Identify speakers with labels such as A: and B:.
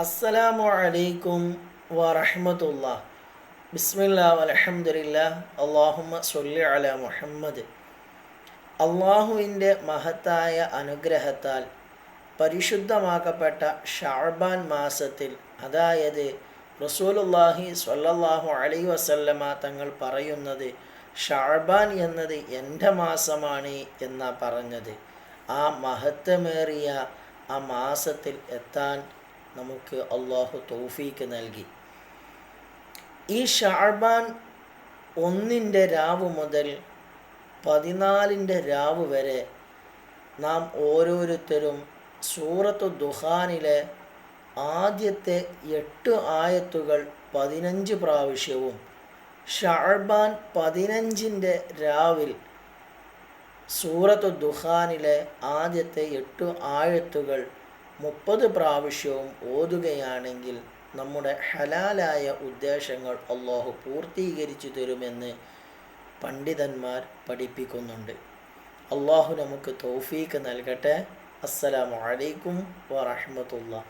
A: അസ്സലാമു അലൈക്കും വറഹ്മത്തുള്ളാഹ്. ബിസ്മില്ലാഹ് വൽഹംദുലില്ലാഹ്. അല്ലാഹുമ്മ സ്വല്ലി അലാ മുഹമ്മദ്. അള്ളാഹുവിൻ്റെ മഹത്തായ അനുഗ്രഹത്താൽ പരിശുദ്ധമാക്കപ്പെട്ട ഷഅബാൻ മാസത്തിൽ, അതായത് റസൂലുള്ളാഹി സ്വല്ലല്ലാഹു അലൈഹി വസല്ലമ തങ്ങൾ പറയുന്നത് ഷഅബാൻ എന്നത് എൻ്റെ മാസമാണ് എന്നാണ് പറഞ്ഞത്. ആ മഹത്വമേറിയ ആ മാസത്തിൽ എത്താൻ നമുക്ക് അള്ളാഹു തൗഫീക്ക് നൽകി. ഈ ഷഅബാൻ 1 രാവ് മുതൽ 14 രാവ് വരെ നാം ഓരോരുത്തരും സൂറത്തു ദുഖാനിലെ ആദ്യത്തെ 8 ആയത്തുകൾ 15 പ്രാവശ്യവും ഷഅബാൻ 15 രാവിൽ സൂറത്തു ദുഖാനിലെ ആദ്യത്തെ 8 ആയത്തുകൾ 30 പ്രാവശ്യവും ഓതുകയാണെങ്കിൽ നമ്മുടെ ഹലാലായ ഉദ്ദേശങ്ങൾ അള്ളാഹു പൂർത്തീകരിച്ചു തരുമെന്ന് പണ്ഡിതന്മാർ പഠിപ്പിക്കുന്നുണ്ട്. അള്ളാഹു നമുക്ക് തൗഫീക്ക് നൽകട്ടെ. അസ്സലാമു അലൈക്കും വറഹ്മത്തുള്ളാഹി.